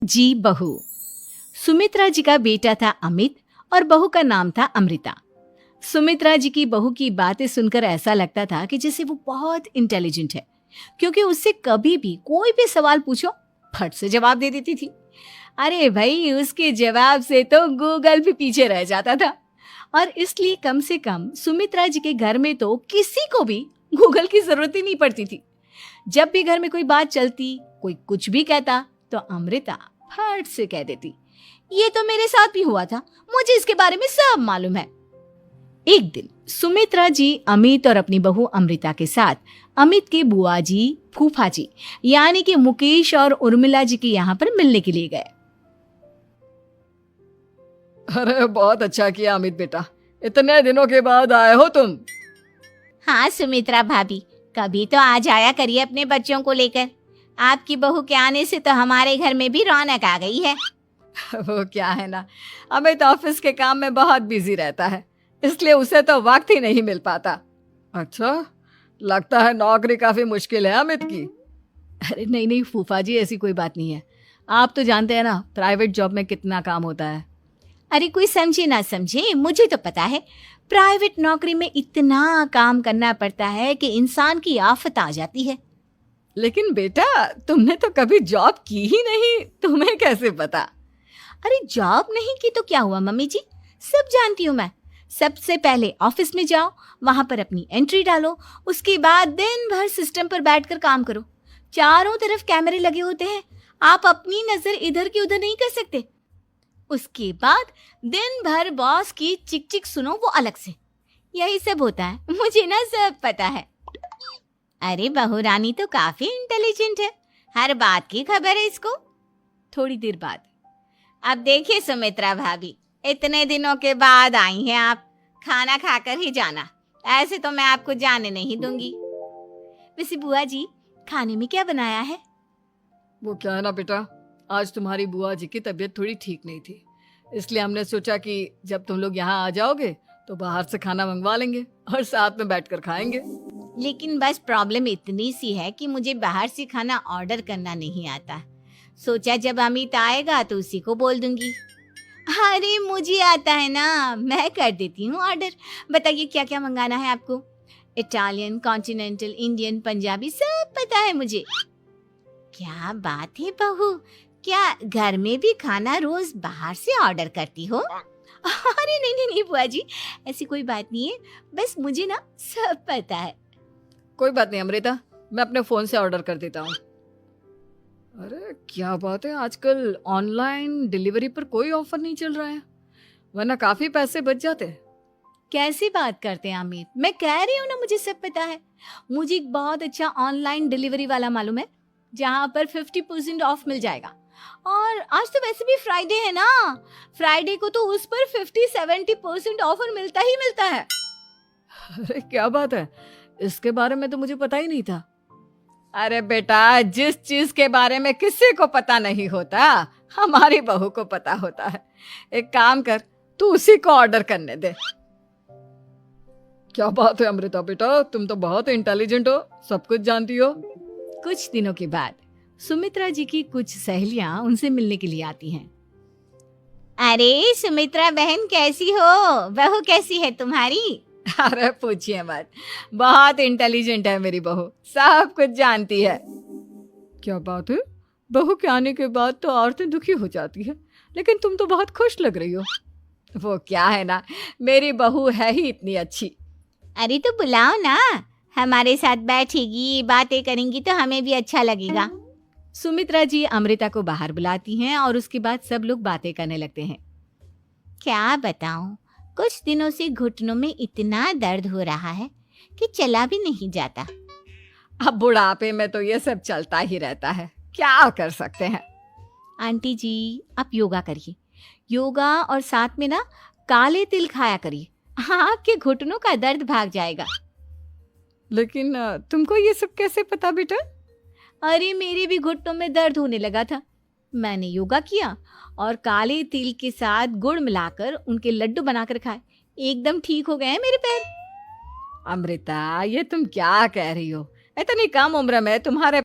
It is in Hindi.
जी बहू। सुमित्रा जी का बेटा था अमित और बहू का नाम था अमृता। सुमित्रा जी की बहू की बातें सुनकर ऐसा लगता था कि जैसे वो बहुत इंटेलिजेंट है, क्योंकि उससे कभी भी कोई भी सवाल पूछो फट से जवाब दे देती थी। अरे भाई, उसके जवाब से तो गूगल भी पीछे रह जाता था। और इसलिए कम से कम सुमित्रा जी के घर में तो किसी को भी गूगल की जरूरत ही नहीं पड़ती थी। जब भी घर में कोई बात चलती, कोई कुछ भी कहता, तो अमृता फट से कह देती, ये तो मेरे साथ भी हुआ था, मुझे इसके बारे में सब मालूम है। एक दिन सुमित्रा जी अमित और अपनी बहू अमृता के साथ अमित के बुआ जी, फूफा जी यानी कि मुकेश और उर्मिला जी के यहाँ पर मिलने के लिए गए। अरे बहुत अच्छा किया अमित बेटा, इतने दिनों के बाद आए हो तुम। हाँ सुमित्रा भाभी, कभी तो आ जाया करिए अपने बच्चों को लेकर। आपकी बहू के आने से तो हमारे घर में भी रौनक आ गई है। वो क्या है ना, अमित ऑफिस के काम में बहुत बिजी रहता है, इसलिए उसे तो वक्त ही नहीं मिल पाता। अच्छा, लगता है नौकरी काफी मुश्किल है अमित की। अरे नहीं नहीं फूफा जी, ऐसी कोई बात नहीं है। आप तो जानते हैं ना प्राइवेट जॉब में कितना काम होता है। अरे कोई समझे ना समझे, मुझे तो पता है प्राइवेट नौकरी में इतना काम करना पड़ता है कि इंसान की आफत आ जाती है। लेकिन बेटा, तुमने तो कभी जॉब की ही नहीं, तुम्हें कैसे पता? अरे जॉब नहीं की तो क्या हुआ मम्मी जी, सब जानती हूँ मैं। सबसे पहले ऑफिस में जाओ, वहां पर अपनी एंट्री डालो, उसके बाद दिन भर सिस्टम पर बैठकर काम करो। चारों तरफ कैमरे लगे होते हैं, आप अपनी नजर इधर की उधर नहीं कर सकते। उसके बाद दिन भर बॉस की चिक चिक सुनो, वो अलग से। यही सब होता है, मुझे ना सब पता है। अरे बहू रानी तो काफी इंटेलिजेंट है, हर बात की खबर है इसको। थोड़ी देर बाद, अब देखिए सुमित्रा भाभी, इतने दिनों के बाद आई हैं आप, खाना खाकर ही जाना, ऐसे तो मैं आपको जाने नहीं दूंगी। वैसे बुआ जी, खाने में क्या बनाया है? वो क्या है ना बेटा, आज तुम्हारी बुआ जी की तबीयत थोड़ी ठीक नहीं थी, इसलिए हमने सोचा कि जब तुम लोग यहाँ आ जाओगे तो बाहर से खाना मंगवा लेंगे और साथ में बैठकर खाएंगे। लेकिन बस प्रॉब्लम इतनी सी है कि मुझे बाहर से खाना ऑर्डर करना नहीं आता। सोचा जब अमित आएगा तो उसी को बोल दूंगी। अरे मुझे आता है ना, मैं कर देती हूँ ऑर्डर। बताइए क्या क्या मंगाना है आपको? इटालियन, कॉन्टिनेंटल, इंडियन, पंजाबी, सब पता है मुझे। क्या बात है बहू, क्या घर में भी खाना रोज बाहर से ऑर्डर करती हो? अरे नहीं नहीं नहीं बुआ जी, ऐसी कोई बात नहीं है, बस मुझे ना सब पता है। कोई बात नहीं अमृता, मैं अपने फोन से ऑर्डर कर देता हूँ। अरे क्या बात है, आजकल ऑनलाइन डिलीवरी पर कोई ऑफर नहीं चल रहा है, वरना काफी पैसे बच जाते। कैसी बात करते हैं अमित, मैं कह रही हूँ ना मुझे सब पता है। मुझे एक बहुत अच्छा ऑनलाइन डिलीवरी वाला मालूम है, जहाँ पर 50% ऑफ मिल जाएगा। और आज तो वैसे भी फ्राइडे है ना, फ्राइडे को तो उस पर 50-70% ऑफर मिलता ही मिलता है। अरे क्या बात है, इसके बारे में तो मुझे पता ही नहीं था। अरे बेटा, जिस चीज के बारे में किसी को पता नहीं होता, हमारी बहू को पता होता है। एक काम कर, तू उसी को ऑर्डर करने दे। क्या बात है अमृता बेटा, तुम तो बहुत इंटेलिजेंट हो, सब कुछ जानती हो। कुछ दिनों के बाद सुमित्रा जी की कुछ सहेलियां उनसे मिलने के लिए आती हैं। अरे सुमित्रा बहन कैसी हो, बहू कैसी है तुम्हारी? अरे पूछिए मत, बहुत इंटेलिजेंट है मेरी बहू, सब कुछ जानती है। क्या बात है, बहू के आने के बाद तो औरतें दुखी हो जाती है, लेकिन तुम तो बहुत खुश लग रही हो। वो क्या है ना, मेरी बहू है ही इतनी अच्छी। अरे तो बुलाओ ना, हमारे साथ बैठेगी, बातें करेंगी तो हमें भी अच्छा लगेगा। सुमित्रा जी अमृता को बाहर बुलाती हैं और उसके बाद सब लोग बातें करने लगते हैं। क्या बताऊं, कुछ दिनों से घुटनों में इतना दर्द हो रहा है कि चला भी नहीं जाता। अब बुढ़ापे में तो ये सब चलता ही रहता है, क्या कर सकते हैं। आंटी जी, आप योगा करिए, योगा और साथ में ना काले तिल खाया करिए, आपके घुटनों का दर्द भाग जाएगा। लेकिन तुमको ये सब कैसे पता बेटा? अरे मेरे भी घुटनों में दर्द होने लगा था, मैंने योगा किया और काले तिल के साथ गुड़ मिलाकर उनके लड्डू बनाकर खाए, एकदम ठीक हो गए हैं मेरे पैर। अमृता, ये तुम क्या कह रही हो, इतनी कम उम्र में तुम्हारे